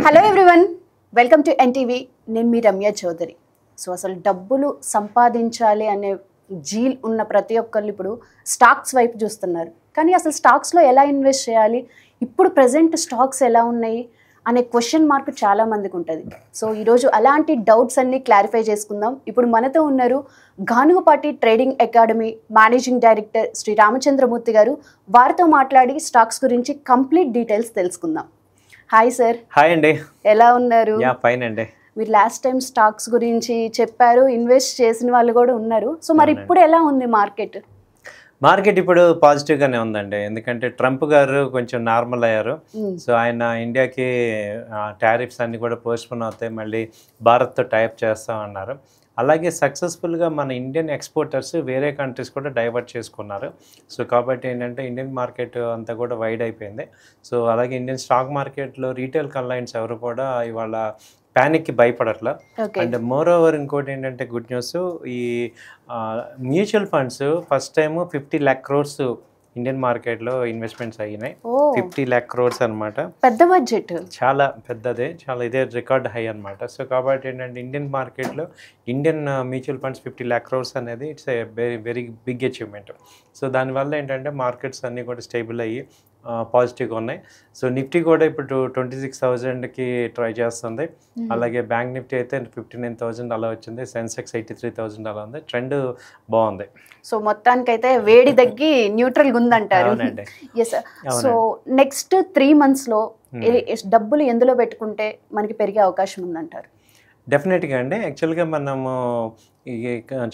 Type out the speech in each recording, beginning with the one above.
Hello everyone, welcome to NTV. నేను మీ Ramya Chowdary. So అసలు డబ్బులు సంపాదించాలి అనే జీల్ ఉన్న ప్రతి ఒక్కళ్ళు ఇప్పుడు స్టాక్స్ వైపు చూస్తున్నారు. కానీ అసలు స్టాక్స్లో ఎలా ఇన్వెస్ట్ చేయాలి, ఇప్పుడు ప్రజెంట్ స్టాక్స్ ఎలా ఉన్నాయి అనే క్వశ్చన్ మార్క్ చాలామందికి ఉంటుంది. సో ఈరోజు అలాంటి డౌట్స్ అన్నీ క్లారిఫై చేసుకుందాం. ఇప్పుడు మనతో ఉన్నారు Ganugapati trading academy managing director Shri Ramachandramurthy గారు. వారితో మాట్లాడి స్టాక్స్ గురించి కంప్లీట్ డీటెయిల్స్ తెలుసుకుందాం. Hi sir. హాయ్ అండి. ఎలా ఉన్నారు? ఫైన్ అండి. మీరు లాస్ట్ టైం స్టాక్స్ గురించి చెప్పారు, ఇన్వెస్ట్ చేసిన వాళ్ళు కూడా ఉన్నారు. సో మరి ఇప్పుడు ఎలా ఉంది మార్కెట్? మార్కెట్ ఇప్పుడు పాజిటివ్గానే ఉందండి, ఎందుకంటే ట్రంప్ గారు కొంచెం నార్మల్ అయ్యారు. సో ఆయన ఇండియాకి టారిఫ్స్ అన్నీ కూడా పోస్ట్పోన్ అవుతాయి, మళ్ళీ భారత్తో టైప్ చేస్తామన్నారు. అలాగే సక్సెస్ఫుల్గా మన ఇండియన్ ఎక్స్పోర్టర్స్ వేరే కంట్రీస్ కూడా డైవర్ట్ చేసుకున్నారు. సో కాబట్టి ఏంటంటే ఇండియన్ మార్కెట్ అంతా కూడా వైడ్ అయిపోయింది. సో అలాగే ఇండియన్ స్టాక్ మార్కెట్లో రీటైల్ క్లయింట్స్ ఎవరు కూడా ఇవాళ ప్యానిక్కి భయపడట్లా. అండ్ మోర్ ఓవర్ ఇంకోటి ఏంటంటే గుడ్ న్యూస్, ఈ mutual funds first time 50 lakh crores Indian మార్కెట్లో ఇన్వెస్ట్మెంట్స్ అయినాయి. 50 lakh crores అనమాట. పెద్ద బడ్జెట్, చాలా పెద్దదే, చాలా ఇదే రికార్డ్ హై అనమాట. సో కాబట్టి ఏంటంటే ఇండియన్ మార్కెట్లో Indian mutual funds 50 lakh crores అనేది it's a very very big achievement. So దానివల్ల ఏంటంటే మార్కెట్స్ అన్నీ కూడా స్టేబుల్ అయ్యి పాజిటివ్గా ఉన్నాయి. సో నిఫ్టీ కూడా ఇప్పుడు 26,000కి ట్రై చేస్తుంది. అలాగే బ్యాంక్ నిఫ్టీ అయితే 59,000 అలా వచ్చింది. సెన్సెక్స్ 83,000 అలా ఉంది. ట్రెండ్ బాగుంది. సో మొత్తానికైతే వేడి తగ్గి న్యూట్రల్గా ఉందంటారు. ఎస్. సో నెక్స్ట్ 3 monthsలో డబ్బులు ఎందులో పెట్టుకుంటే మనకి పెరిగే అవకాశం ఉందంటారు? డెఫినెట్గా అండి. యాక్చువల్గా మనము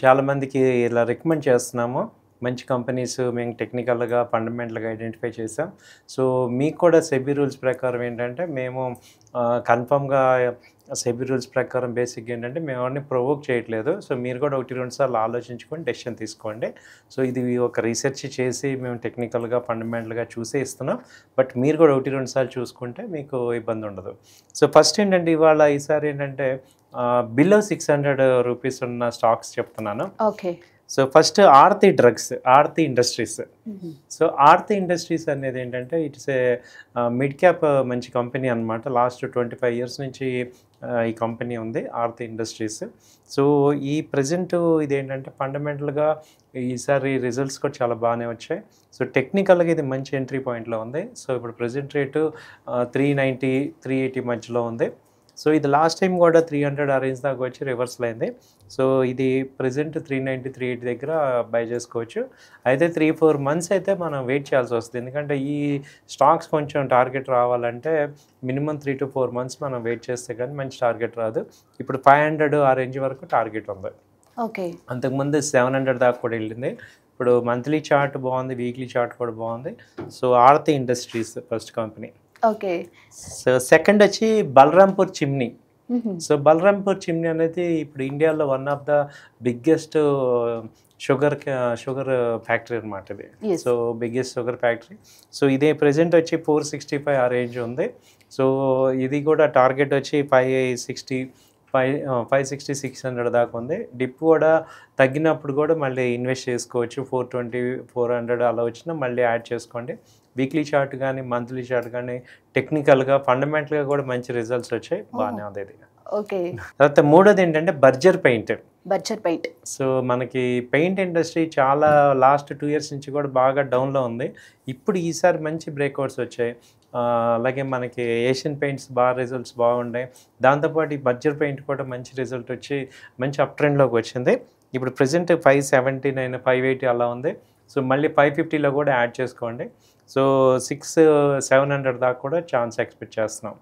చాలామందికి ఇలా రికమెండ్ చేస్తున్నాము. మంచి కంపెనీస్ మేము టెక్నికల్గా ఫండమెంటల్గా ఐడెంటిఫై చేసాం. సో మీకు కూడా సెబీ రూల్స్ ప్రకారం ఏంటంటే మేము కన్ఫర్మ్గా సెబీ రూల్స్ ప్రకారం బేసిక్గా ఏంటంటే మేము ఎవరిని ప్రొవోక్ చేయట్లేదు. సో మీరు కూడా 1-2 సార్లు ఆలోచించుకొని డెసిషన్ తీసుకోండి. సో ఇది ఒక రీసెర్చ్ చేసి మేము టెక్నికల్గా ఫండమెంటల్గా చూసే ఇస్తున్నాం. బట్ మీరు కూడా 1-2 సార్లు చూసుకుంటే మీకు ఇబ్బంది ఉండదు. సో ఫస్ట్ ఏంటంటే ఈసారి ఏంటంటే బిలో 600 రూపీస్ ఉన్న స్టాక్స్ చెప్తున్నాను. Okay. So first Aarti drugs, Aarti industries. So Aarti industries అనేది ఏంటంటే ఇట్స్ ఏ మిడ్ క్యాప్ మంచి కంపెనీ అనమాట. లాస్ట్ 25 years నుంచి ఈ కంపెనీ ఉంది, ఆర్తి ఇండస్ట్రీస్. సో ఈ ప్రజెంట్ ఇదేంటంటే ఫండమెంటల్గా ఈసారి రిజల్ట్స్ కూడా చాలా బాగానే వచ్చాయి. సో టెక్నికల్గా ఇది మంచి ఎంట్రీ పాయింట్లో ఉంది. సో ఇప్పుడు ప్రజెంట్ రేటు 390, 380 మధ్యలో ఉంది. సో ఇది లాస్ట్ టైం కూడా 300 ఆ రేంజ్ దాకా వచ్చి రివర్సల్ అయింది. సో ఇది ప్రజెంట్ 390, 380 దగ్గర బై చేసుకోవచ్చు. అయితే 3-4 months అయితే మనం వెయిట్ చేయాల్సి వస్తుంది, ఎందుకంటే ఈ స్టాక్స్ కొంచెం టార్గెట్ రావాలంటే మినిమం 3 to 4 months మనం వెయిట్ చేస్తే కానీ మంచి టార్గెట్ రాదు. ఇప్పుడు 500 ఆ రేంజ్ వరకు టార్గెట్ ఉంది. ఓకే. అంతకుముందు 700 దాకా కూడా వెళ్ళింది. ఇప్పుడు మంత్లీ చార్ట్ బాగుంది, వీక్లీ చార్ట్ కూడా బాగుంది. So Aarti industries first company. Okay. So second వచ్చి బలరాంపూర్ చిమ్నీ. సో బలరాంపూర్ చిమ్నీ అనేది ఇప్పుడు ఇండియాలో one of the biggest sugar factory అనమాట ఇది. So biggest sugar factory. So ఇదే ప్రజెంట్ వచ్చి 465 ఆ రేంజ్ ఉంది. సో ఇది కూడా టార్గెట్ వచ్చి 560, 600 దాకా ఉంది. డిప్ కూడా తగ్గినప్పుడు కూడా మళ్ళీ ఇన్వెస్ట్ చేసుకోవచ్చు. 420, 400 అలా వచ్చినా మళ్ళీ యాడ్ చేసుకోండి. వీక్లీ చార్ట్ కానీ మంత్లీ చార్ట్ కానీ టెక్నికల్గా ఫండమెంటల్గా కూడా మంచి రిజల్ట్స్ వచ్చాయి, బాగానే ఉంది ఇది. ఓకే. తర్వాత మూడోది ఏంటంటే బర్జర్ పెయింట్. సో మనకి పెయింట్ ఇండస్ట్రీ చాలా లాస్ట్ 2 years నుంచి కూడా బాగా డౌన్లో ఉంది. ఇప్పుడు ఈసారి మంచి బ్రేక్అవుట్స్ వచ్చాయి. అలాగే మనకి ఏషియన్ పెయింట్స్ బాగా రిజల్ట్స్ బాగున్నాయి. దాంతోపాటు ఈ బర్జర్ పెయింట్ కూడా మంచి రిజల్ట్ వచ్చి మంచి అప్ ట్రెండ్లోకి వచ్చింది. ఇప్పుడు ప్రజెంట్ 579, 580 అలా ఉంది. సో మళ్ళీ 550లో కూడా యాడ్ చేసుకోండి. సో 700 దాకా కూడా ఛాన్స్ ఎక్స్పెక్ట్ చేస్తున్నాం.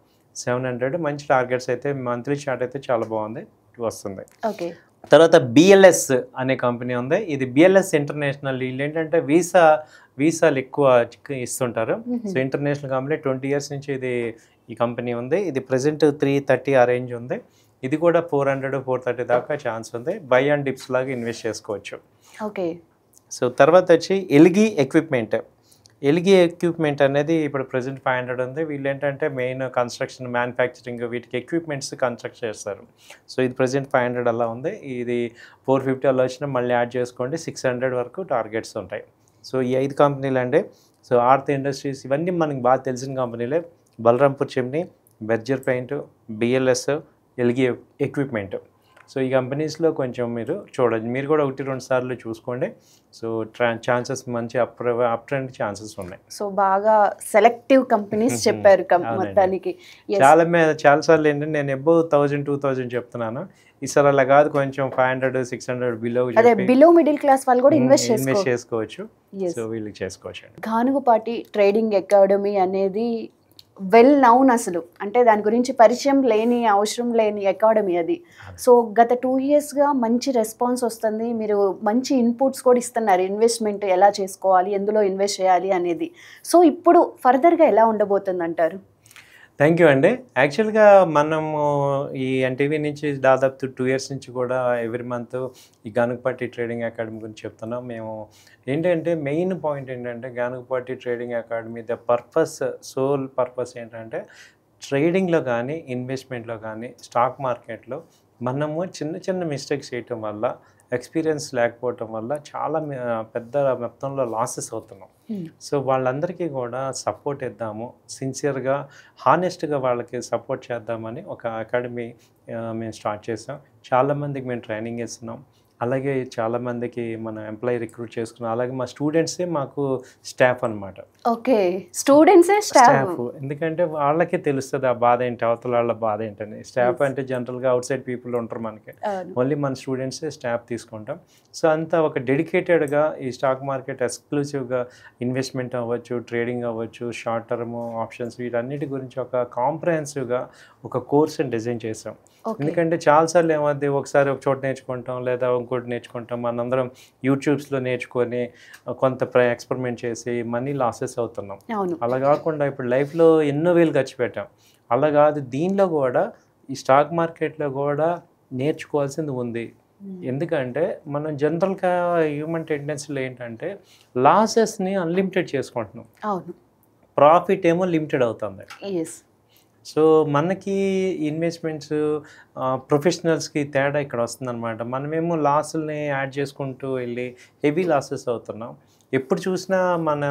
700 మంచి టార్గెట్స్ అయితే మంత్లీ చార్ట్ అయితే చాలా బాగుంది, వస్తుంది. ఓకే. తర్వాత బిఎల్ఎస్ అనే కంపెనీ ఉంది. ఇది బిఎల్ఎస్ ఇంటర్నేషనల్. వీళ్ళు ఏంటంటే వీసాలు ఎక్కువ ఇస్తుంటారు. సో ఇంటర్నేషనల్ కంపెనీ 20 years నుంచి ఈ కంపెనీ ఉంది. ఇది ప్రజెంట్ 330 ఆ రేంజ్ ఉంది. ఇది కూడా 400, 430 దాకా ఛాన్స్ ఉంది. బై అండ్ డిప్స్ లాగా ఇన్వెస్ట్ చేసుకోవచ్చు. ఓకే. సో తర్వాత వచ్చి ఎల్గి ఎక్విప్మెంట్ అనేది ఇప్పుడు ప్రజెంట్ 500 ఉంది. వీళ్ళు ఏంటంటే మెయిన్ కన్స్ట్రక్షన్, మ్యానుఫ్యాక్చరింగ్ వీటికి ఎక్విప్మెంట్స్ కన్స్ట్రక్ట్ చేస్తారు. సో ఇది ప్రజెంట్ 500 అలా ఉంది. ఇది 450 అలా వచ్చినా మళ్ళీ యాడ్ చేసుకోండి. 600 వరకు టార్గెట్స్ ఉంటాయి. సో ఈ 5 కంపెనీలు అండి. సో ఆర్తి ఇండస్ట్రీస్ ఇవన్నీ మనకి బాగా తెలిసిన కంపెనీలే. Balrampur Chini, Berger paint, BLS, Elgi equipment. So ఈ కంపెనీస్లో కొంచెం మీరు చూడండి, మీరు కూడా 1-2 సార్లు చూసుకోండి. సో ఛాన్సెస్ మంచి అప్ ట్రెండ్ ఛాన్సెస్ ఉన్నాయి. సో బాగా సెలెక్టివ్ కంపెనీస్ చెప్పారు మొత్తానికి. చాలా సార్లు ఏంటంటే నేను ఎబో 1000-2000 చెప్తున్నాను, ఈసారి అలా కాదు, కొంచెం 500-600 బిలో, అదే బిలో మిడిల్ క్లాస్ వాళ్ళు కూడా ఇన్వెస్ట్ చేసుకోవచ్చు. సో వీళ్ళకి చేసుకోవచ్చు. గానుగుపాటి ట్రేడింగ్ అకాడమీ అనేది వెల్ నౌన్, అసలు అంటే దాని గురించి పరిచయం లేని, అవసరం లేని అకాడమీ అది. సో గత 2 yearsగా మంచి రెస్పాన్స్ వస్తుంది, మీరు మంచి ఇన్పుట్స్ కూడా ఇస్తున్నారు, ఇన్వెస్ట్మెంట్ ఎలా చేసుకోవాలి, ఎందులో ఇన్వెస్ట్ చేయాలి అనేది. సో ఇప్పుడు ఫర్దర్గా ఎలా ఉండబోతుంది అంటారు? థ్యాంక్ యూ అండి. యాక్చువల్గా మనము ఈ ఎన్టీవీ నుంచి దాదాపు 2 years నుంచి కూడా ఎవ్రీ మంత్ ఈ గానుగుపాటి ట్రేడింగ్ అకాడమీ గురించి చెప్తున్నాం. మేము ఏంటంటే మెయిన్ పాయింట్ ఏంటంటే Ganugupati trading academy sole purpose ఏంటంటే ట్రేడింగ్లో కానీ, ఇన్వెస్ట్మెంట్లో కానీ, స్టాక్ మార్కెట్లో మనము చిన్న చిన్న మిస్టేక్స్ చేయటం వల్ల, ఎక్స్పీరియన్స్ లేకపోవటం వల్ల చాలా పెద్ద మొత్తంలో లాసెస్ అవుతున్నాం. సో వాళ్ళందరికీ కూడా సపోర్ట్ ఇద్దాము, సిన్సియర్గా, హానెస్ట్గా వాళ్ళకి సపోర్ట్ చేద్దామని ఒక అకాడమీ మేము స్టార్ట్ చేసాం. చాలామందికి మేము ట్రైనింగ్ ఇస్తున్నాం, అలాగే చాలామందికి మన ఎంప్లాయీ రిక్రూట్ చేసుకున్నాం, అలాగే మా స్టూడెంట్సే మాకు స్టాఫ్ అనమాట. ఓకే, స్టూడెంట్సే స్టాఫ్. ఎందుకంటే వాళ్ళకే తెలుస్తుంది ఆ బాధ ఏంటి, అవతల వాళ్ళ బాధ ఏంటని. స్టాఫ్ అంటే జనరల్గా అవుట్ సైడ్ పీపుల్ ఉంటారు మనకి, ఓన్లీ మన స్టూడెంట్సే స్టాఫ్ తీసుకుంటాం. సో అంతా ఒక డెడికేటెడ్గా ఈ స్టాక్ మార్కెట్ ఎక్స్క్లూసివ్గా ఇన్వెస్ట్మెంట్ అవ్వచ్చు, ట్రేడింగ్ అవ్వచ్చు, షార్ట్ టర్మ్ ఆప్షన్స్, వీటన్నిటి గురించి ఒక కాంప్రహెన్సివ్గా ఒక కోర్స్ని డిజైన్ చేసాం. ఎందుకంటే చాలాసార్లు ఏమవుతుంది, ఒకసారి ఒక చోట నేర్చుకుంటాం, లేదా ఇంకోటి నేర్చుకుంటాం, మనందరం యూట్యూబ్స్లో నేర్చుకొని కొంత ఎక్స్పెరిమెంట్ చేసి మనీ లాసెస్ అవుతున్నాం. అలా కాకుండా ఇప్పుడు లైఫ్లో ఎన్నో వేలు ఖర్చు పెట్టాం. అలా కాదు, దీనిలో కూడా ఈ స్టాక్ మార్కెట్లో కూడా నేర్చుకోవాల్సింది ఉంది. ఎందుకంటే మనం జనరల్గా హ్యూమన్ టెండెన్సీలో ఏంటంటే లాసెస్ని అన్లిమిటెడ్ చేసుకుంటున్నాం, ప్రాఫిట్ ఏమో లిమిటెడ్ అవుతుంది. సో మనకి ఇన్వెస్ట్మెంట్స్ ప్రొఫెషనల్స్కి తేడా ఇక్కడ వస్తుందన్నమాట. మనమేమో లాసుల్ని యాడ్ చేసుకుంటూ వెళ్ళి హెవీ లాసెస్ అవుతున్నాం. ఎప్పుడు చూసినా మన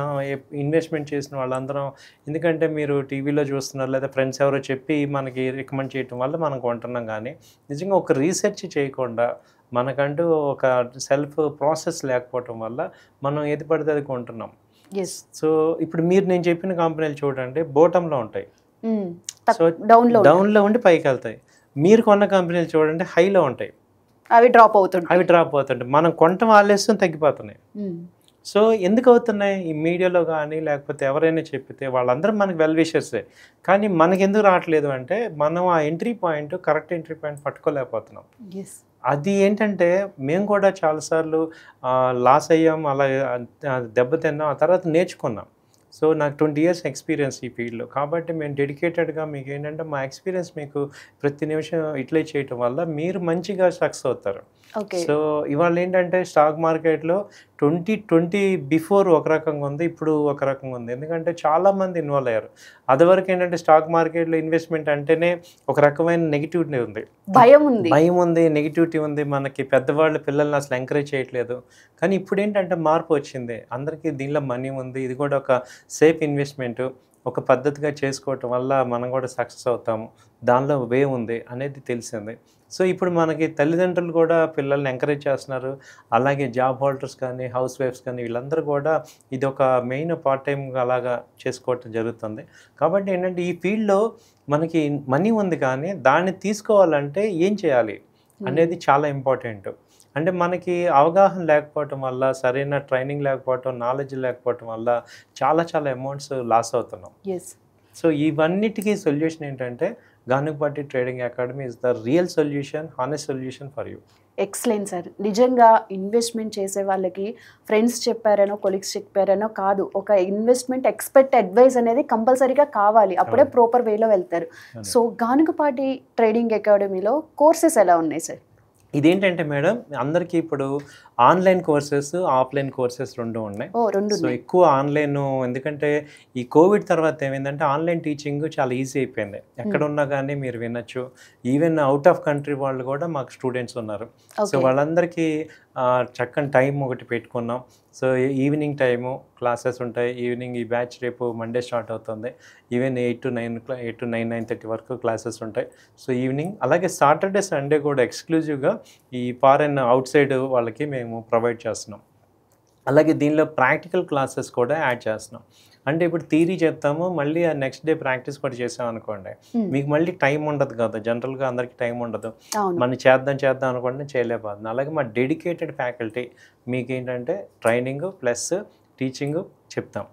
ఇన్వెస్ట్మెంట్ చేసిన వాళ్ళందరం, ఎందుకంటే మీరు టీవీలో చూస్తున్నారు లేదా ఫ్రెండ్స్ ఎవరో చెప్పి మనకి రికమెండ్ చేయటం వల్ల మనం కొంటున్నాం, కానీ నిజంగా ఒక రీసెర్చ్ చేయకుండా మనకంటూ ఒక సెల్ఫ్ ప్రాసెస్ లేకపోవటం వల్ల మనం ఏది పడితే అది కొంటున్నాం. సో ఇప్పుడు మీరు నేను చెప్పిన కంపెనీలు చూడండి, బాటంలో ఉంటాయి, సో డౌన్లో ఉండి పైకి వెళ్తాయి. మీరు కొన్న కంపెనీలు చూడండి, హైలో ఉంటాయి, అవి డ్రాప్ అవుతుంటాయి. మనం కొనటం ఆలస్యం తగ్గిపోతున్నాయి. సో ఎందుకు అవుతున్నాయి? ఈ మీడియాలో కానీ లేకపోతే ఎవరైనా చెప్పితే వాళ్ళందరూ మనకు వెల్ విషర్సే, కానీ మనకి ఎందుకు రావట్లేదు అంటే మనం ఆ కరెక్ట్ ఎంట్రీ పాయింట్ పట్టుకోలేకపోతున్నాం. అది ఏంటంటే మేము కూడా చాలాసార్లు లాస్ అయ్యాం, అలా దెబ్బతిన్నాం, ఆ తర్వాత నేర్చుకున్నాం. సో నాకు 20 years ఎక్స్పీరియన్స్ ఈ ఫీల్డ్లో, కాబట్టి మేము డెడికేటెడ్గా మీకు ఏంటంటే మా ఎక్స్పీరియన్స్ మీకు ప్రతి నిమిషం ఇట్లే చేయటం వల్ల మీరు మంచిగా సక్సెస్ అవుతారు. సో ఇవాళ ఏంటంటే స్టాక్ మార్కెట్లో 2020 బిఫోర్ ఒక రకంగా ఉంది, ఇప్పుడు ఒక రకంగా ఉంది. ఎందుకంటే చాలామంది ఇన్వాల్వ్ అయ్యారు. అదివరకు ఏంటంటే స్టాక్ మార్కెట్లో ఇన్వెస్ట్మెంట్ అంటేనే ఒక రకమైన నెగిటివిటీ ఉంది, భయం ఉంది, నెగిటివిటీ ఉంది. మనకి పెద్దవాళ్ళు పిల్లల్ని అసలు ఎంకరేజ్ చేయట్లేదు. కానీ ఇప్పుడు ఏంటంటే మార్పు వచ్చింది, అందరికీ దీనిలో మనీ ఉంది, ఇది కూడా ఒక సేఫ్ ఇన్వెస్ట్మెంట్, ఒక పద్ధతిగా చేసుకోవటం వల్ల మనం కూడా సక్సెస్ అవుతాము, దానిలో వే ఉంది అనేది తెలిసింది. సో ఇప్పుడు మనకి తల్లిదండ్రులు కూడా పిల్లల్ని ఎంకరేజ్ చేస్తున్నారు, అలాగే జాబ్ హోల్డర్స్ కానీ, హౌస్ వైఫ్స్ కానీ, వీళ్ళందరూ కూడా ఇది ఒక మెయిన్ పార్ట్ టైం అలాగా చేసుకోవటం జరుగుతుంది. కాబట్టి ఏంటంటే ఈ ఫీల్డ్లో మనకి మనీ ఉంది, కానీ దాన్ని తీసుకోవాలంటే ఏం చేయాలి అనేది చాలా ఇంపార్టెంట్. అంటే మనకి అవగాహన లేకపోవటం వల్ల, సరైన ట్రైనింగ్ లేకపోవటం, నాలెడ్జ్ లేకపోవటం వల్ల చాలా అమౌంట్స్ లాస్ అవుతున్నాం. సో ఇవన్నిటికీ సొల్యూషన్ ఏంటంటే Ganugupati trading academy is the real solution, honest solution for you. Excellent sir. నిజంగా ఇన్వెస్ట్మెంట్ చేసే వాళ్ళకి ఫ్రెండ్స్ చెప్పారనో, కొలీగ్స్ చెప్పారనో కాదు, ఒక ఇన్వెస్ట్మెంట్ ఎక్స్పర్ట్ అడ్వైస్ అనేది కంపల్సరీగా కావాలి, అప్పుడే ప్రాపర్ వేలో వెళ్తారు. సో గానుగుపాటి ట్రేడింగ్ అకాడమీలో కోర్సెస్ ఎలా ఉన్నాయి సార్? ఇదేంటంటే మేడం, అందరికీ ఇప్పుడు ఆన్లైన్ కోర్సెస్, ఆఫ్లైన్ కోర్సెస్ 2 ఉన్నాయి. ఓ 2 సో ఉన్నాయి. ఎక్కువ ఆన్లైన్, ఎందుకంటే ఈ కోవిడ్ తర్వాత ఏమైందంటే ఆన్లైన్ టీచింగ్ చాలా ఈజీ అయిపోయింది. ఎక్కడ ఉన్నా కానీ మీరు వినొచ్చు. ఈవెన్ అవుట్ ఆఫ్ కంట్రీ వాళ్ళు కూడా మాకు స్టూడెంట్స్ ఉన్నారు. So okay. వాళ్ళందరికీ చక్కని టైం ఒకటి పెట్టుకున్నాం. సో ఈవినింగ్ టైము క్లాసెస్ ఉంటాయి. ఈవినింగ్ ఈ బ్యాచ్ రేపు మండే స్టార్ట్ అవుతుంది. ఈవెన్ 8 to 9 8 to 9, 9:30 వరకు క్లాసెస్ ఉంటాయి. సో ఈవినింగ్ అలాగే సాటర్డే, సండే కూడా ఎక్స్క్లూజివ్గా ఈ ఫారెన్ అవుట్ సైడ్ వాళ్ళకి మేము ప్రొవైడ్ చేస్తున్నాం. అలాగే దీనిలో ప్రాక్టికల్ క్లాసెస్ కూడా యాడ్ చేస్తున్నాం. అంటే ఇప్పుడు థియరీ చెప్తాము, మళ్ళీ ఆ నెక్స్ట్ డే ప్రాక్టీస్ కూడా చేసామనుకోండి, మీకు మళ్ళీ టైం ఉండదు కదా. జనరల్గా అందరికీ టైం ఉండదు. అవును. మనం చేద్దాం అనుకుంటే చేయలేకపోతుంది. అలాగే మా డెడికేటెడ్ ఫ్యాకల్టీ మీకు ఏంటంటే ట్రైనింగ్ ప్లస్ టీచింగ్ చెప్తాం.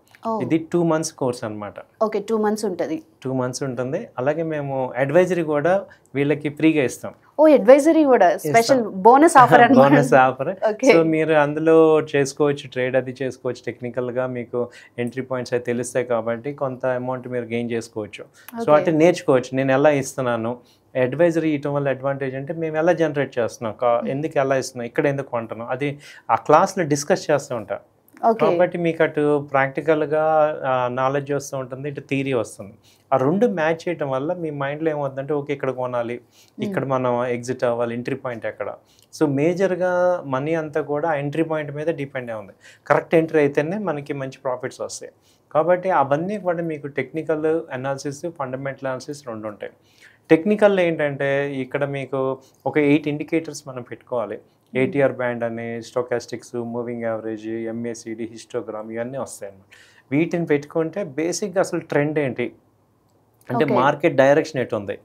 ఇది 2 months కోర్స్ అనమాట. ఓకే. 2 months ఉంటుంది. 2 months ఉంటుంది. అలాగే మేము అడ్వైజరీ కూడా వీళ్ళకి ఫ్రీగా ఇస్తాం. ఓ అడ్వైజరీ కూడా స్పెషల్ బోనస్ ఆఫర్ అన్నమాట. Bonus offer. ఓకే. సో మీరు అందులో చేసుకోవచ్చు, ట్రేడ్ అది చేసుకోవచ్చు. టెక్నికల్గా మీకు ఎంట్రీ పాయింట్స్ అయితే తెలుస్తాయి కాబట్టి కొంత అమౌంట్ మీరు గెయిన్ చేసుకోవచ్చు. సో అంటే నేర్చుకోవచ్చు. నేను ఎలా ఇస్తున్నాను, అడ్వైజరీ ఇవ్వడం వల్ల అడ్వాంటేజ్ అంటే మేము ఎలా జనరేట్ చేస్తున్నాం, ఎందుకు ఎలా ఇస్తున్నాం, ఇక్కడ ఎందుకు కొంటున్నాం, అది ఆ క్లాస్లో డిస్కస్ చేస్తూ ఉంటాం. ఓకే. కాబట్టి మీకు అటు ప్రాక్టికల్గా నాలెడ్జ్ వస్తూ ఉంటుంది, ఇటు థియరీ వస్తుంది. ఆ 2 మ్యాచ్ చేయడం వల్ల మీ మైండ్లో ఏమవుతుందంటే ఓకే ఇక్కడ కొనాలి, ఇక్కడ మనం ఎగ్జిట్ అవ్వాలి, ఎంట్రీ పాయింట్ ఎక్కడ. సో మేజర్గా మనీ అంతా కూడా ఆ ఎంట్రీ పాయింట్ మీద డిపెండ్ అయి ఉంది. కరెక్ట్ ఎంట్రీ అయితేనే మనకి మంచి ప్రాఫిట్స్ వస్తాయి. కాబట్టి అవన్నీ కూడా మీకు టెక్నికల్ అనాలిసిస్, ఫండమెంటల్ అనాలిసిస్ 2 ఉంటాయి. టెక్నికల్ ఏంటంటే ఇక్కడ మీకు ఒక 8 ఇండికేటర్స్ మనం పెట్టుకోవాలి. ATR బ్యాండ్ అని, stochastics, moving average, MACD, histogram ఇవన్నీ వస్తాయి అన్నమాట. వీటిని పెట్టుకుంటే బేసిక్గా అసలు ట్రెండ్ ఏంటి అంటే మార్కెట్ డైరెక్షన్ ఎటు ఉంది.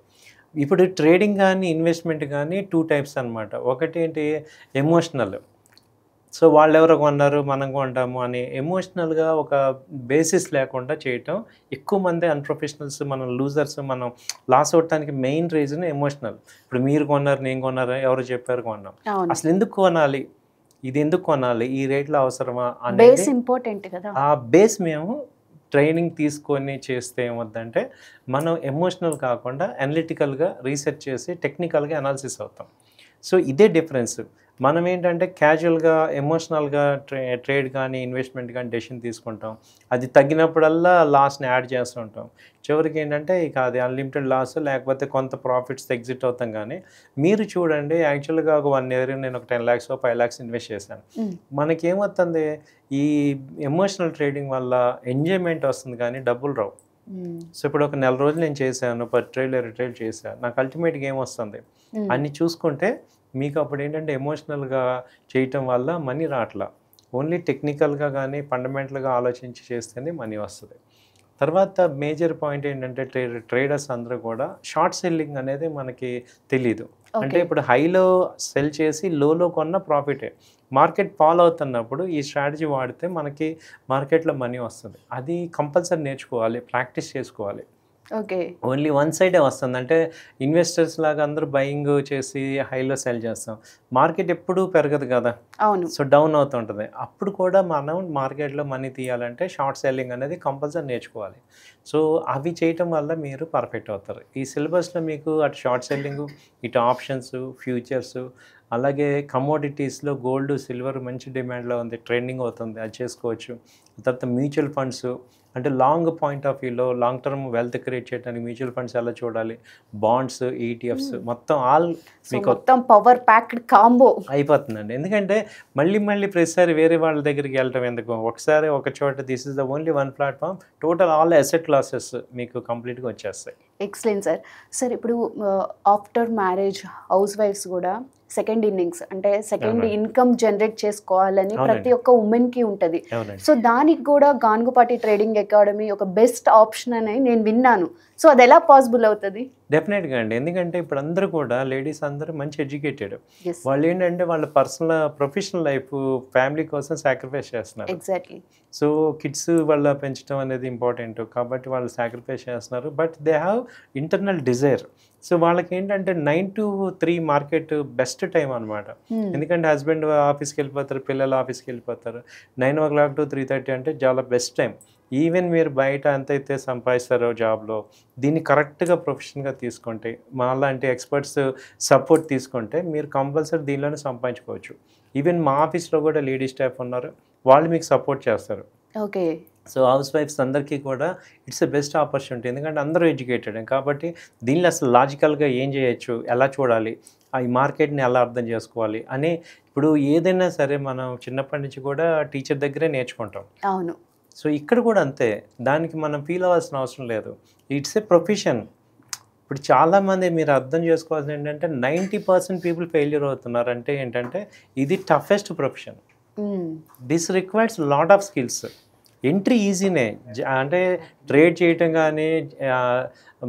ఇప్పుడు ట్రేడింగ్ కానీ ఇన్వెస్ట్మెంట్ కానీ 2 types అనమాట. ఒకటి ఏంటి ఎమోషనల్. సో వాళ్ళు ఎవరో కొన్నారు మనం కొంటాము అని ఎమోషనల్గా ఒక బేసిస్ లేకుండా చేయటం. ఎక్కువ మంది అన్ప్రొఫెషనల్స్, మనం లూజర్స్, మనం లాస్ అవడానికి మెయిన్ రీజన్ ఎమోషనల్. ఇప్పుడు మీరు కొన్నారు, నేను కొన్నారు, ఎవరు చెప్పారు కొన్నాం, అసలు ఎందుకు కొనాలి, ఇది ఎందుకు కొనాలి, ఈ రేట్లో అవసరమా అనేది ఇంపార్టెంట్ కదా. ఆ బేస్ మేము ట్రైనింగ్ తీసుకొని చేస్తే ఏమవుద్దంటే మనం ఎమోషనల్ కాకుండా అనలిటికల్గా రీసెర్చ్ చేసి టెక్నికల్గా అనాలిసిస్ అవుతాం. సో ఇదే డిఫరెన్స్. మనం ఏంటంటే క్యాజువల్గా ఎమోషనల్గా ట్రేడ్ కానీ ఇన్వెస్ట్మెంట్ కానీ డెసిషన్ తీసుకుంటాం. అది తగ్గినప్పుడల్లా లాస్ని యాడ్ చేస్తూ ఉంటాం. చివరికి ఏంటంటే ఇక అది అన్లిమిటెడ్ లాస్ లేకపోతే కొంత ప్రాఫిట్స్ ఎగ్జిట్ అవుతాం. కానీ మీరు చూడండి, యాక్చువల్గా ఒక 1 year నేను ఒక 10 lakhs 5 lakhs ఇన్వెస్ట్ చేశాను. మనకేమవుతుంది, ఈ ఎమోషనల్ ట్రేడింగ్ వల్ల ఎంజాయ్మెంట్ వస్తుంది కానీ డబ్బులు రావు. సో ఇప్పుడు ఒక 4 రోజులు నేను చేశాను, per trade రిట్రేడ్ చేశాను, నాకు అల్టిమేట్గా ఏమొస్తుంది అన్ని చూసుకుంటే మీకు అప్పుడు ఏంటంటే ఎమోషనల్గా చేయటం వల్ల మనీ రావట్లా. ఓన్లీ టెక్నికల్గా కానీ ఫండమెంటల్గా ఆలోచించి చేస్తేనే మనీ వస్తుంది. తర్వాత మేజర్ పాయింట్ ఏంటంటే ట్రేడర్స్ అందరూ కూడా షార్ట్ సెల్లింగ్ అనేది మనకి తెలీదు. అంటే ఇప్పుడు హైలో సెల్ చేసి లోలో కొన్న ప్రాఫిటే. మార్కెట్ ఫాలో అవుతున్నప్పుడు ఈ స్ట్రాటజీ వాడితే మనకి మార్కెట్లో మనీ వస్తుంది. అది కంపల్సరీ నేర్చుకోవాలి, ప్రాక్టీస్ చేసుకోవాలి. ఓకే. ఓన్లీ వన్ సైడే వస్తుంది. అంటే ఇన్వెస్టర్స్ లాగా అందరూ బయింగ్ చేసి హైలో సెల్ చేస్తాం. మార్కెట్ ఎప్పుడూ పెరగదు కదా. అవును. సో డౌన్ అవుతుంటుంది. అప్పుడు కూడా మనం మార్కెట్లో మనీ తీయాలంటే షార్ట్ సెల్లింగ్ అనేది కంపల్సరీ నేర్చుకోవాలి. సో అవి చేయటం వల్ల మీరు పర్ఫెక్ట్ అవుతారు. ఈ సిలబస్లో మీకు అటు షార్ట్ సెల్లింగ్, ఇటు ఆప్షన్స్, ఫ్యూచర్స్, అలాగే కమోడిటీస్లో గోల్డ్, సిల్వర్ మంచి డిమాండ్లో ఉంది, ట్రెండింగ్ అవుతుంది, అది చేసుకోవచ్చు. తర్వాత మ్యూచువల్ ఫండ్స్ అంటే లాంగ్ పాయింట్ ఆఫ్ వ్యూలో లాంగ్ టర్మ్ వెల్త్ క్రియేట్ చేయడానికి మ్యూచువల్ ఫండ్స్ ఎలా చూడాలి, బాండ్స్, ETFs మొత్తం ఆల్ మీకు మొత్తం పవర్ ప్యాక్డ్ కాంబో అయిపోతుందండి. ఎందుకంటే మళ్ళీ ప్రతిసారి వేరే వాళ్ళ దగ్గరికి వెళ్ళటం ఎందుకు, ఒకసారి ఒక చోట this is the only one platform, total all asset classes మీకు కంప్లీట్గా వచ్చేస్తాయి. Excellent sir. సార్ ఇప్పుడు ఆఫ్టర్ మ్యారేజ్ హౌస్ వైఫ్స్ కూడా సెకండ్ ఇన్నింగ్స్ అంటే సెకండ్ ఇన్కమ్ జనరేట్ చేసుకోవాలని ప్రతి ఒక్క ఉమెన్కి ఉంటుంది. సో దానికి కూడా గానుగుపాటి ట్రేడింగ్ అకాడమీ ఒక బెస్ట్ ఆప్షన్ అని నేను విన్నాను. సో అది ఎలా పాసిబుల్ అవుతుంది? డెఫినెట్గా అండి. ఎందుకంటే ఇప్పుడు అందరూ కూడా లేడీస్ అందరూ మంచి ఎడ్యుకేటెడ్. వాళ్ళు ఏంటంటే వాళ్ళ ప్రొఫెషనల్ లైఫ్, ఫ్యామిలీ కోసం సాక్రిఫైస్ చేస్తున్నారు. ఎగ్జాక్ట్లీ. సో కిడ్స్ వాళ్ళ పెంచడం అనేది ఇంపార్టెంట్ కాబట్టి వాళ్ళు సాక్రిఫైస్ చేస్తున్నారు. But they have internal desire. So వాళ్ళకి ఏంటంటే 9 to 3 మార్కెట్ బెస్ట్ టైం అనమాట. ఎందుకంటే హస్బెండ్ ఆఫీస్కి వెళ్ళిపోతారు, పిల్లలు ఆఫీస్కి వెళ్ళిపోతారు. 9 o'clock to 3:30 అంటే చాలా బెస్ట్ టైం. ఈవెన్ మీరు బయట ఎంతైతే సంపాదిస్తారో జాబ్లో, దీన్ని కరెక్ట్గా ప్రొఫెషన్గా తీసుకుంటే, మాలాంటి ఎక్స్పర్ట్స్ సపోర్ట్ తీసుకుంటే మీరు కంపల్సరీ దీనిలోనే సంపాదించుకోవచ్చు. ఈవెన్ మా ఆఫీస్లో కూడా లేడీ స్టాఫ్ ఉన్నారు, వాళ్ళు మీకు సపోర్ట్ చేస్తారు. ఓకే. సో హౌస్ వైఫ్స్ అందరికీ కూడా ఇట్స్ ఎ బెస్ట్ ఆపర్చునిటీ, ఎందుకంటే అందరూ ఎడ్యుకేటెడ్. కాబట్టి దీనిలో అసలు లాజికల్గా ఏం చేయొచ్చు, ఎలా చూడాలి, ఈ మార్కెట్ని ఎలా అర్థం చేసుకోవాలి అని ఇప్పుడు ఏదైనా సరే మనం చిన్నప్పటి నుంచి కూడా టీచర్ దగ్గరే నేర్చుకుంటాం. అవును. సో ఇక్కడ కూడా అంతే, దానికి మనం ఫీల్ అవ్వాల్సిన అవసరం లేదు. It's a profession. ఇప్పుడు చాలామంది మీరు అర్థం చేసుకోవాల్సింది ఏంటంటే 90% పీపుల్ ఫెయిల్యూర్ అవుతున్నారు. అంటే ఏంటంటే ఇది toughest profession. This requires lot of skills. Entry ఈజీనే, అంటే ట్రేడ్ చేయటం కానీ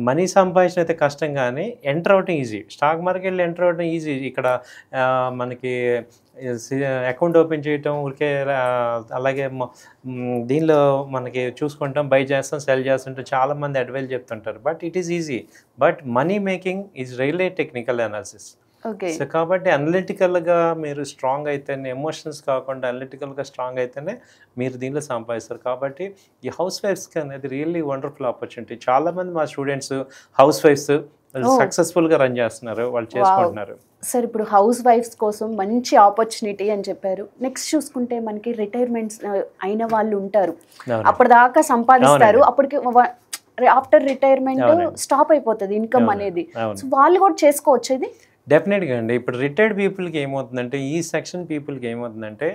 మనీ సంపాదించడం అయితే కష్టం, కానీ ఎంటర్ అవటం ఈజీ. స్టాక్ మార్కెట్లో ఎంటర్ అవటం ఈజీ. ఇక్కడ మనకి అకౌంట్ ఓపెన్ చేయటం ఊరికే, అలాగే దీనిలో మనకి చూసుకుంటాం, బై చేస్తాం, సెల్ చేస్తుంటాం, చాలామంది అడ్వైజ్ చెప్తుంటారు. But it is easy. But money making is really technical analysis. Okay. So కాబట్టి అనలిటికల్గా మీరు స్ట్రాంగ్ అయితేనే, ఎమోషన్స్ కాకుండా అనలిటికల్గా స్ట్రాంగ్ అయితేనే మీరు దీనిలో సంపాదిస్తారు. కాబట్టి ఈ హౌస్ వైఫ్స్కి అనేది రియల్లీ వండర్ఫుల్ ఆపర్చునిటీ. చాలామంది మా స్టూడెంట్స్ హౌస్ వైఫ్స్ సక్సెస్ఫుల్గా రన్ చేస్తున్నారు, వాళ్ళు చేసుకుంటున్నారు. సార్ ఇప్పుడు హౌస్ వైఫ్స్ కోసం మంచి ఆపర్చునిటీ అని చెప్పారు. నెక్స్ట్ చూసుకుంటే మనకి రిటైర్మెంట్స్ అయిన వాళ్ళు ఉంటారు, అప్పటిదాకా సంపాదిస్తారు, అప్పటికి ఆఫ్టర్ రిటైర్మెంట్ స్టాప్ అయిపోతుంది ఇన్కమ్ అనేది. సో వాళ్ళు కూడా చేసుకోవచ్చు ఇది? డెఫినెట్గా అండి. ఇప్పుడు రిటైర్డ్ పీపుల్కి ఏమవుతుందంటే, ఈ సెక్షన్ పీపుల్కి ఏమవుతుందంటే,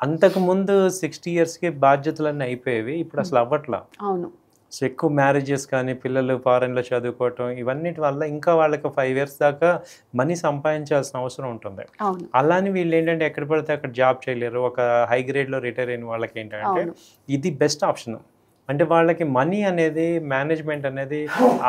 అంతకుముందు 60 yearsకి బాధ్యతలన్నీ అయిపోయేవి, ఇప్పుడు అసలు అవ్వట్లా. అవును. సో ఎక్కువ మ్యారేజెస్ కానీ, పిల్లలు ఫారెన్లో చదువుకోవటం, ఇవన్నిటి వల్ల ఇంకా వాళ్ళకి 5 years దాకా మనీ సంపాదించాల్సిన అవసరం ఉంటుంది. అలానే వీళ్ళు ఏంటంటే ఎక్కడ పడితే అక్కడ జాబ్ చేయలేరు. ఒక హై గ్రేడ్లో రిటైర్ అయిన వాళ్ళకి ఏంటంటే ఇది బెస్ట్ ఆప్షన్. అంటే వాళ్ళకి మనీ అనేది, మేనేజ్మెంట్ అనేది,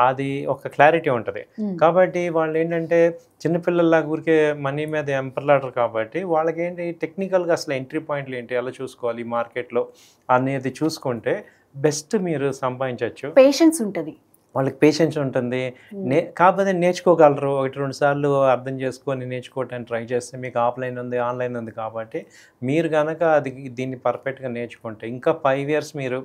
అది ఒక క్లారిటీ ఉంటుంది. కాబట్టి వాళ్ళు ఏంటంటే చిన్నపిల్లల్లాగా ఊరికే మనీ మీద ఎంపర్లాడరు. కాబట్టి వాళ్ళకి ఏంటి టెక్నికల్గా అసలు ఎంట్రీ పాయింట్లు ఏంటి, ఎలా చూసుకోవాలి మార్కెట్లో అనేది చూసుకుంటే బెస్ట్ మీరు సంపాదించవచ్చు. పేషెన్స్ ఉంటుంది వాళ్ళకి, పేషెన్స్ ఉంటుంది. కాకపోతే నేర్చుకోగలరు. 1-2 సార్లు అర్థం చేసుకొని నేర్చుకోవటానికి ట్రై చేస్తే మీకు ఆఫ్లైన్ ఉంది, ఆన్లైన్ ఉంది. కాబట్టి మీరు కనుక దీన్ని పర్ఫెక్ట్గా నేర్చుకుంటే ఇంకా 5 years మీరు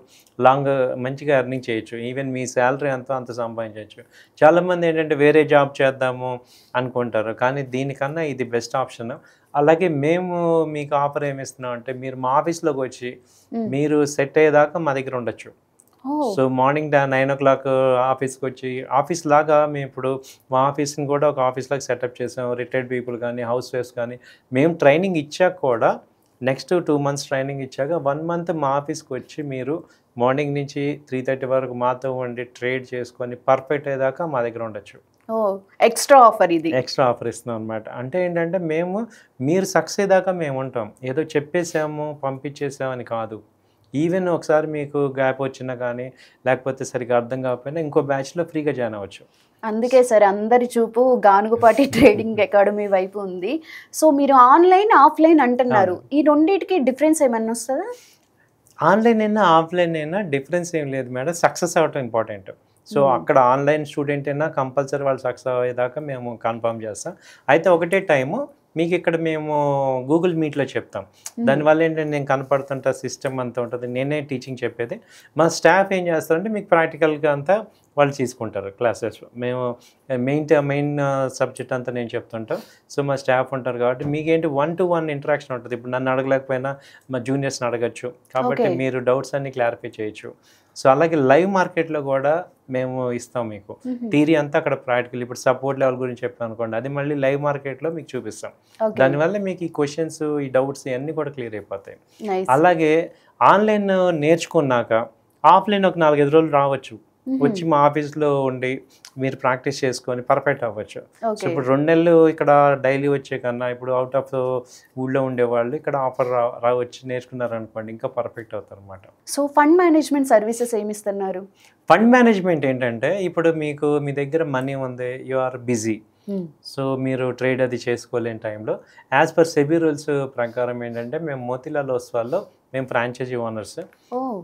మంచిగా ఎర్నింగ్ చేయొచ్చు. ఈవెన్ మీ శాలరీ ఎంతో అంత సంపాదించవచ్చు. చాలామంది ఏంటంటే వేరే జాబ్ చేద్దాము అనుకుంటారు, కానీ దీనికన్నా ఇది బెస్ట్ ఆప్షన్. అలాగే మేము మీకు ఆఫర్ ఏమి ఇస్తున్నాం అంటే, మీరు మా ఆఫీస్లోకి వచ్చి మీరు సెట్ అయ్యేదాకా మా దగ్గర ఉండొచ్చు. సో మార్నింగ్ 9 o'clock ఆఫీస్కి వచ్చి, ఆఫీస్ లాగా మేము ఇప్పుడు మా ఆఫీస్ని కూడా ఒక ఆఫీస్ లాగా సెటప్ చేసాం. రిటైర్డ్ పీపుల్ కానీ, హౌస్ వైఫ్స్ కానీ, మేము ట్రైనింగ్ ఇచ్చాక కూడా నెక్స్ట్ 2 months ట్రైనింగ్ ఇచ్చాక 1 month మా ఆఫీస్కి వచ్చి మీరు మార్నింగ్ నుంచి 3:30 వరకు మాతో ఉండి ట్రేడ్ చేసుకొని పర్ఫెక్ట్ అయ్యేదాకా మా దగ్గర ఉండొచ్చు. ఎక్స్ట్రా ఆఫర్ ఇది, ఎక్స్ట్రా ఆఫర్ ఇస్తున్నాం అనమాట. అంటే ఏంటంటే మీరు సక్సెస్ అయ్యేదాకా మేము ఉంటాం. ఏదో చెప్పేసాము పంపించేసామని కాదు. ఈవెన్ ఒకసారి మీకు గ్యాప్ వచ్చినా కానీ, లేకపోతే సరిగ్గా అర్థం కాకపోయినా ఇంకో బ్యాచ్లో ఫ్రీగా జాయిన్ అవ్వచ్చు. అందుకే సరే అందరి చూపు గానుగుపాటి ట్రేడింగ్ అకాడమీ వైపు ఉంది. సో మీరు ఆన్లైన్ ఆఫ్లైన్ అంటున్నారు, ఈ రెండింటికి డిఫరెన్స్ ఏమన్నా వస్తుందా? ఆన్లైన్ అయినా ఆఫ్లైన్ అయినా డిఫరెన్స్ ఏం లేదు మేడం. సక్సెస్ అవ్వటం ఇంపార్టెంట్. సో అక్కడ ఆన్లైన్ స్టూడెంట్ అయినా కంపల్సరీ వాళ్ళు సక్సెస్ అయ్యేదాకా మేము కన్ఫర్మ్ చేస్తాం. అయితే ఒకటే టైము మీకు ఇక్కడ మేము గూగుల్ మీట్లో చెప్తాం. దానివల్ల ఏంటంటే నేను కనపడుతుంటా, సిస్టమ్ అంతా ఉంటుంది, నేనే టీచింగ్ చెప్పేది. మా స్టాఫ్ ఏం చేస్తారంటే మీకు ప్రాక్టికల్గా అంతా వాళ్ళు తీసుకుంటారు క్లాసెస్. మేము మెయిన్ సబ్జెక్ట్ అంతా నేను చెప్తుంటాం. సో మా స్టాఫ్ ఉంటారు కాబట్టి మీకేంటి 1-to-1 ఇంటరాక్షన్ ఉంటుంది. ఇప్పుడు నన్ను అడగలేకపోయినా మా జూనియర్స్ని అడగచ్చు. కాబట్టి మీరు డౌట్స్ అన్ని క్లారిఫై చేయొచ్చు. సో అలాగే లైవ్ మార్కెట్లో కూడా మేము ఇస్తాం మీకు. థియరీ అంతా అక్కడ ప్రాక్టికల్. ఇప్పుడు సపోర్ట్ లెవెల్ గురించి చెప్పాను అనుకోండి, అది మళ్ళీ లైవ్ మార్కెట్లో మీకు చూపిస్తాం. దానివల్ల మీకు ఈ క్వశ్చన్స్, ఈ డౌట్స్ ఇవన్నీ కూడా క్లియర్ అయిపోతాయి. అలాగే ఆన్లైన్ నేర్చుకున్నాక ఆఫ్లైన్ ఒక 4-5 రోజులు రావచ్చు, వచ్చి మా ఆఫీస్లో ఉండి మీరు ప్రాక్టీస్ చేసుకొని పర్ఫెక్ట్ అవ్వచ్చు. సో ఇప్పుడు 2 నెలలు ఇక్కడ డైలీ వచ్చే కన్నా ఇప్పుడు అవుట్ ఆఫ్ ఊళ్ళో ఉండేవాళ్ళు ఇక్కడ ఆఫర్ వచ్చి నేర్చుకున్నారు అనుకోండి, ఇంకా పర్ఫెక్ట్ అవుతారు అనమాట. సో ఫండ్ మేనేజ్మెంట్ సర్వీసెస్ ఏమి ఇస్తున్నారు? ఫండ్ మేనేజ్మెంట్ ఏంటంటే, ఇప్పుడు మీకు మీ దగ్గర మనీ ఉంది, యు ఆర్ బిజీ, సో మీరు ట్రేడ్ అది చేసుకోలేని టైంలో యాజ్ పర్ సెబీ రూల్స్ ప్రకారం ఏంటంటే, మేము మోతీలాల్ ఓస్వాల్లో మేము ఫ్రాంచైజీ ఓనర్స్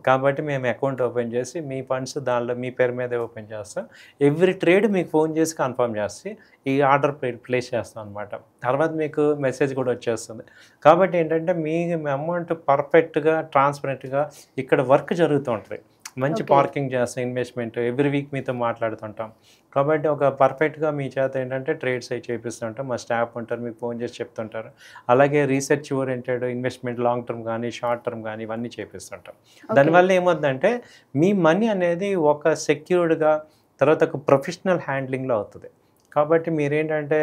కాబట్టి మేము అకౌంట్ ఓపెన్ చేసి మీ ఫండ్స్ దానిలో మీ పేరు మీదే ఓపెన్ చేస్తాం. ఎవ్రీ ట్రేడ్ మీకు ఫోన్ చేసి కన్ఫర్మ్ చేసి ఈ ఆర్డర్ ప్లేస్ చేస్తాం అనమాట. తర్వాత మీకు మెసేజ్ కూడా వచ్చేస్తుంది. కాబట్టి ఏంటంటే మీ అమౌంట్ పర్ఫెక్ట్గా ట్రాన్స్పరెంట్గా ఇక్కడ వర్క్ జరుగుతూ ఉంటుంది. మంచి Okay. పార్కింగ్ చేస్తాం, ఇన్వెస్ట్మెంట్ ఎవ్రీ వీక్ మీతో మాట్లాడుతుంటాం. కాబట్టి ఒక పర్ఫెక్ట్గా మీ చేత ఏంటంటే ట్రేడ్స్ అవి చేపిస్తుంటాం. మా స్టాఫ్ ఉంటారు, మీకు ఫోన్ చేసి చెప్తుంటారు. అలాగే research oriented investment long term కానీ షార్ట్ టర్మ్ కానీ ఇవన్నీ చేపిస్తుంటాం. దానివల్ల ఏమవుతుందంటే మీ మనీ అనేది ఒక సెక్యూర్డ్గా, తర్వాత ఒక ప్రొఫెషనల్ హ్యాండ్లింగ్లో అవుతుంది. కాబట్టి మీరేంటంటే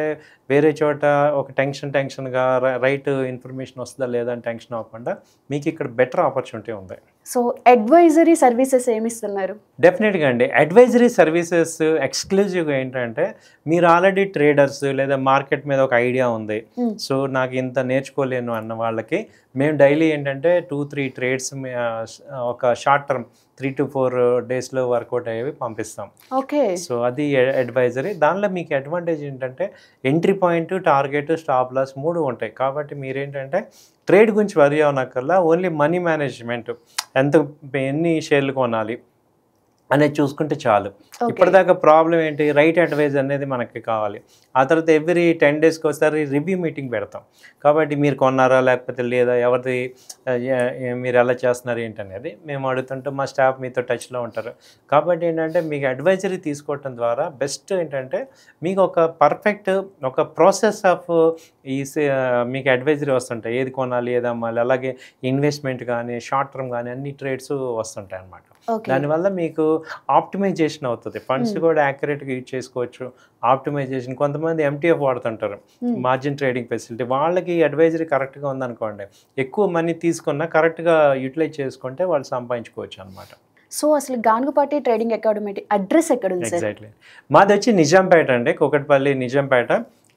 వేరే చోట ఒక టెన్షన్గా రైట్ ఇన్ఫర్మేషన్ వస్తుందా లేదా అని టెన్షన్ అవ్వకుండా మీకు ఇక్కడ బెటర్ ఆపర్చునిటీ ఉంది. సో అడ్వైజరీ సర్వీసెస్ ఏమి ఇస్తున్నారు? డెఫినెట్గా అండి. అడ్వైజరీ సర్వీసెస్ ఎక్స్క్లూజివ్గా ఏంటంటే మీరు ఆల్రెడీ ట్రేడర్స్ లేదా మార్కెట్ మీద ఒక ఐడియా ఉంది, సో నాకు ఇంత నేర్చుకోలేను అన్న వాళ్ళకి మేము డైలీ ఏంటంటే 2-3 ట్రేడ్స్ ఒక షార్ట్ టర్మ్ 3 to 4 డేస్లో వర్కౌట్ అయ్యేవి పంపిస్తాం. ఓకే. సో అది అడ్వైజరీ. దానిలో మీకు అడ్వాంటేజ్ ఏంటంటే entry point, target, stop loss 3 ఉంటాయి. కాబట్టి మీరేంటంటే ట్రేడ్ గురించి వరి అవనక్కర్లా, ఓన్లీ మనీ మేనేజ్మెంట్, ఎన్ని షేర్లు కొనాలి అనేది చూసుకుంటే చాలు. ఇప్పటిదాకా ప్రాబ్లం ఏంటి, రైట్ అడ్వైజ్ అనేది మనకి కావాలి. ఆ తర్వాత ఎవ్రీ 10 డేస్కి ఒకసారి రివ్యూ మీటింగ్ పెడతాం. కాబట్టి మీరు కొన్నారా లేకపోతే లేదా, ఎవరిది మీరు ఎలా చేస్తున్నారు ఏంటనేది మేము అడుగుతుంటాం. మా స్టాఫ్ మీతో టచ్లో ఉంటారు. కాబట్టి ఏంటంటే మీకు అడ్వైజరీ తీసుకోవటం ద్వారా బెస్ట్ ఏంటంటే మీకు ఒక పర్ఫెక్ట్ ఒక ప్రాసెస్ ఆఫ్ మీకు అడ్వైజరీ వస్తుంటాయి, ఏది కొనాలి ఏది అమ్మాలి, అలాగే ఇన్వెస్ట్మెంట్ కానీ షార్ట్ టర్మ్ కానీ అన్ని ట్రేడ్స్ వస్తుంటాయి అన్నమాట. దానివల్ల మీకు ఆప్టిమైజేషన్ అవుతుంది, ఫండ్స్ కూడా యాక్యురేట్గా యూజ్ చేసుకోవచ్చు. ఆప్టిమైజేషన్, కొంతమంది MTF వాడుతుంటారు, మార్జిన్ ట్రేడింగ్ ఫెసిలిటీ. వాళ్ళకి అడ్వైజరీ కరెక్ట్గా ఉందనుకోండి, ఎక్కువ మనీ తీసుకున్నా కరెక్ట్గా యూటిలైజ్ చేసుకుంటే వాళ్ళు సంపాదించుకోవచ్చు అనమాట. సో అసలు గానుగపాటి ట్రేడింగ్ అకాడమీ అడ్రస్ ఎక్కడ ఉంది? ఎగ్జాక్ట్లీ, మాది వచ్చి నిజాంపేట అండి, కూకట్పల్లి నిజాంపేట.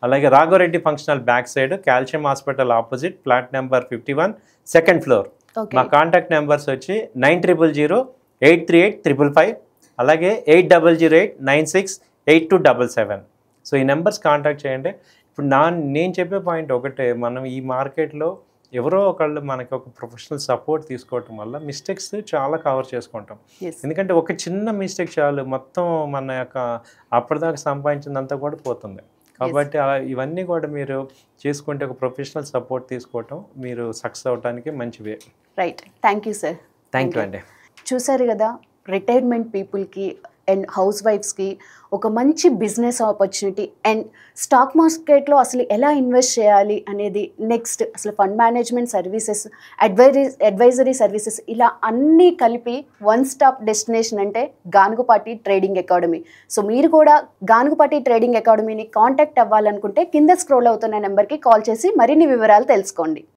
అలాగే Raghava Reddy functional back side, calcium hospital opposite, flat number 51, second floor. మా కాంటాక్ట్ నెంబర్స్ వచ్చి 9000-838-555, అలాగే 8008-968277. సో ఈ నెంబర్స్ కాంటాక్ట్ చేయండి. ఇప్పుడు నేను చెప్పే పాయింట్ ఒకటే, మనం ఈ మార్కెట్లో ఎవరో ఒకళ్ళు మనకి ఒక ప్రొఫెషనల్ సపోర్ట్ తీసుకోవటం వల్ల మిస్టేక్స్ చాలా కవర్ చేసుకుంటాం. ఎందుకంటే ఒక చిన్న మిస్టేక్ చాలు మొత్తం మన యొక్క అప్పటిదాకా సంపాదించిందంతా కూడా పోతుంది. కాబట్టి ఇవన్నీ కూడా మీరు చేసుకుంటే ఒక ప్రొఫెషనల్ సపోర్ట్ తీసుకోవటం మీరు సక్సెస్ అవ్వడానికి మంచి way. Right, thank you sir. Thank you అండి. చూసారు కదా, రిటైర్మెంట్ పీపుల్కి అండ్ హౌస్ వైఫ్స్కి ఒక మంచి బిజినెస్ ఆపర్చునిటీ, అండ్ స్టాక్ మార్కెట్లో అసలు ఎలా ఇన్వెస్ట్ చేయాలి అనేది, నెక్స్ట్ అసలు fund management services, advisory services, ఇలా అన్నీ కలిపి వన్ స్టాప్ డెస్టినేషన్ అంటే గానుగపాటి ట్రేడింగ్ అకాడమీ. సో మీరు కూడా గానుగపాటి ట్రేడింగ్ అకాడమీని కాంటాక్ట్ అవ్వాలనుకుంటే కింద స్క్రోల్ అవుతున్న నెంబర్కి కాల్ చేసి మరిన్ని వివరాలు తెలుసుకోండి.